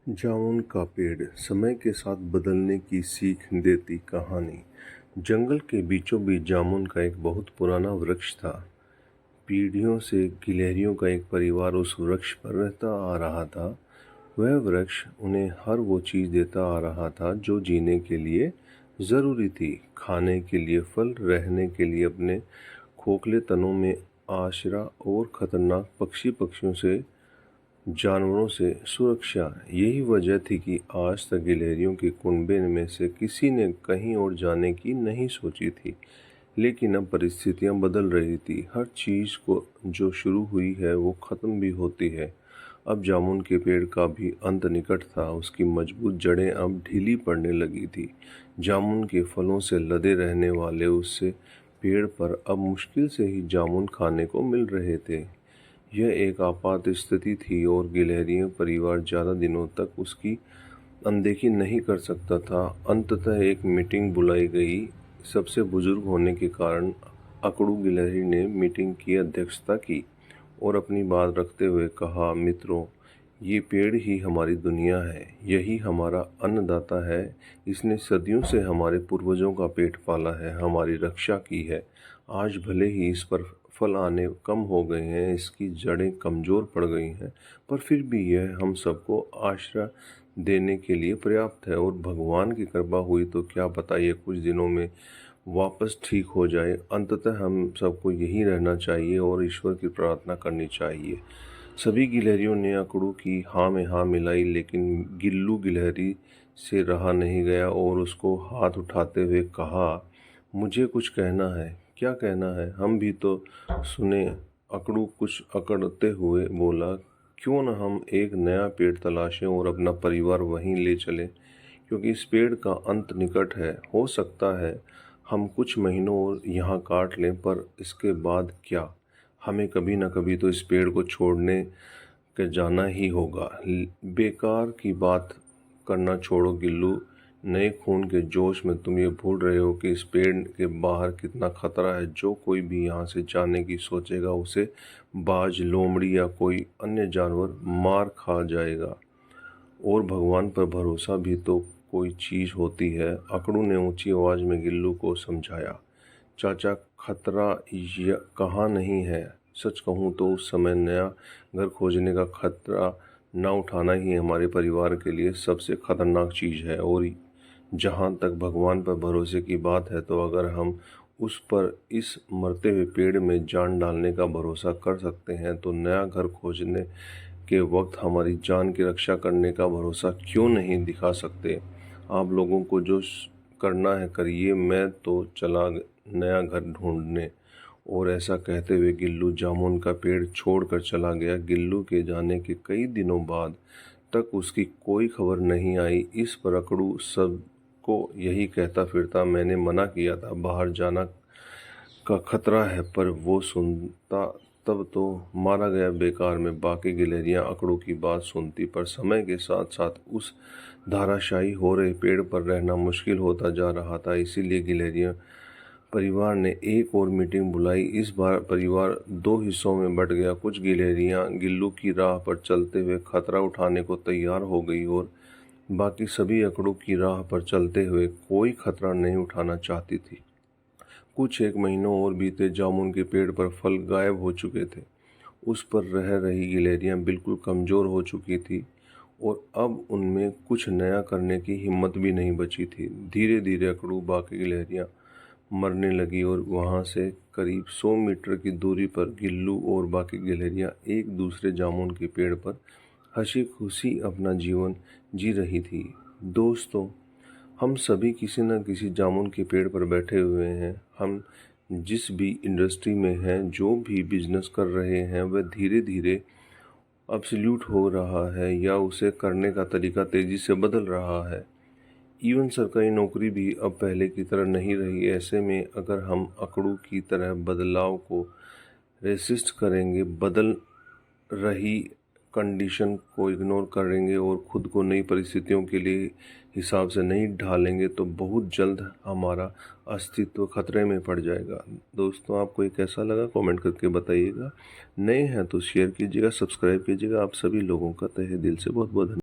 जामुन का पेड़ समय के साथ बदलने की सीख देती कहानी। जंगल के बीचों बीच जामुन का एक बहुत पुराना वृक्ष था। पीढ़ियों से गिलहरियों का एक परिवार उस वृक्ष पर रहता आ रहा था। वह वृक्ष उन्हें हर वो चीज़ देता आ रहा था जो जीने के लिए ज़रूरी थी। खाने के लिए फल, रहने के लिए अपने खोखले तनों में आश्रय और खतरनाक पक्षियों से जानवरों से सुरक्षा। यही वजह थी कि आज तक गिलहरियों के कुनबे में से किसी ने कहीं और जाने की नहीं सोची थी। लेकिन अब परिस्थितियां बदल रही थी। हर चीज़ को जो शुरू हुई है वो ख़त्म भी होती है। अब जामुन के पेड़ का भी अंत निकट था। उसकी मजबूत जड़ें अब ढीली पड़ने लगी थी। जामुन के फलों से लदे रहने वाले उससे पेड़ पर अब मुश्किल से ही जामुन खाने को मिल रहे थे। यह एक आपात स्थिति थी और गिलहरियों परिवार ज़्यादा दिनों तक उसकी अनदेखी नहीं कर सकता था। अंततः एक मीटिंग बुलाई गई। सबसे बुजुर्ग होने के कारण अकड़ू गिलहरी ने मीटिंग की अध्यक्षता की और अपनी बात रखते हुए कहा, मित्रों, ये पेड़ ही हमारी दुनिया है। यही हमारा अन्नदाता है। इसने सदियों से हमारे पूर्वजों का पेट पाला है, हमारी रक्षा की है। आज भले ही इस पर फल आने कम हो गए हैं, इसकी जड़ें कमज़ोर पड़ गई हैं, पर फिर भी यह हम सबको आश्रय देने के लिए पर्याप्त है। और भगवान की कृपा हुई तो क्या पता ये कुछ दिनों में वापस ठीक हो जाए। अंततः हम सबको यही रहना चाहिए और ईश्वर की प्रार्थना करनी चाहिए। सभी गिलहरियों ने अकड़ू की हाँ में हाँ मिलाई, लेकिन गिल्लू गिलहरी से रहा नहीं गया और उसको हाथ उठाते हुए कहा, मुझे कुछ कहना है। क्या कहना है? हम भी तो सुने। अकड़ू कुछ अकड़ते हुए बोला, क्यों न हम एक नया पेड़ तलाशें और अपना परिवार वहीं ले चलें, क्योंकि इस पेड़ का अंत निकट है। हो सकता है हम कुछ महीनों और यहाँ काट लें, पर इसके बाद क्या? हमें कभी न कभी तो इस पेड़ को छोड़ने के जाना ही होगा। बेकार की बात करना छोड़ो गिल्लू। नए खून के जोश में तुम ये भूल रहे हो कि इस पेड़ के बाहर कितना खतरा है। जो कोई भी यहाँ से जाने की सोचेगा उसे बाज, लोमड़ी या कोई अन्य जानवर मार खा जाएगा। और भगवान पर भरोसा भी तो कोई चीज़ होती है। अकड़ू ने ऊंची आवाज़ में गिल्लू को समझाया, चाचा, खतरा कहाँ नहीं है। सच कहूँ तो उस समय नया घर खोजने का खतरा न उठाना ही हमारे परिवार के लिए सबसे खतरनाक चीज़ है। और जहाँ तक भगवान पर भरोसे की बात है, तो अगर हम उस पर इस मरते हुए पेड़ में जान डालने का भरोसा कर सकते हैं, तो नया घर खोजने के वक्त हमारी जान की रक्षा करने का भरोसा क्यों नहीं दिखा सकते। आप लोगों को जो करना है करिए, मैं तो चला नया घर ढूंढने। और ऐसा कहते हुए गिल्लू जामुन का पेड़ छोड़कर चला गया। गिल्लू के जाने के कई दिनों बाद तक उसकी कोई खबर नहीं आई। इस पर अकड़ू सबको यही कहता फिरता, मैंने मना किया था, बाहर जाना का खतरा है, पर वो सुनता तब तो मारा गया बेकार में। बाकी गिलहरियां अकड़ू की बात सुनती, पर समय के साथ साथ उस धाराशायी हो रहे पेड़ पर रहना मुश्किल होता जा रहा था। इसीलिए गिलहरियां परिवार ने एक और मीटिंग बुलाई। इस बार परिवार दो हिस्सों में बट गया। कुछ गिलहरियां गिल्लू की राह पर चलते हुए खतरा उठाने को तैयार हो गई और बाकी सभी अकड़ू की राह पर चलते हुए कोई खतरा नहीं उठाना चाहती थी। कुछ एक महीनों और बीते। जामुन के पेड़ पर फल गायब हो चुके थे। उस पर रह रही गिलहरियां बिल्कुल कमज़ोर हो चुकी थी और अब उनमें कुछ नया करने की हिम्मत भी नहीं बची थी। धीरे धीरे अकड़ू बाकी गिलहरियां मरने लगी और वहां से करीब 100 मीटर की दूरी पर गिल्लू और बाकी गिलहरियां एक दूसरे जामुन के पेड़ पर हंसी खुशी अपना जीवन जी रही थी। दोस्तों, हम सभी किसी न किसी जामुन के पेड़ पर बैठे हुए हैं। हम जिस भी इंडस्ट्री में हैं, जो भी बिजनेस कर रहे हैं, वह धीरे धीरे अब्सोल्यूट हो रहा है या उसे करने का तरीका तेजी से बदल रहा है। इवन सरकारी नौकरी भी अब पहले की तरह नहीं रही। ऐसे में अगर हम अकड़ू की तरह बदलाव को रेसिस्ट करेंगे, बदल रही कंडीशन को इग्नोर करेंगे और खुद को नई परिस्थितियों के लिए हिसाब से नहीं ढालेंगे, तो बहुत जल्द हमारा अस्तित्व खतरे में पड़ जाएगा। दोस्तों, आपको ये कैसा लगा कमेंट करके बताइएगा। नए हैं तो शेयर कीजिएगा, सब्सक्राइब कीजिएगा। आप सभी लोगों का तहे दिल से बहुत बहुत धन्यवाद।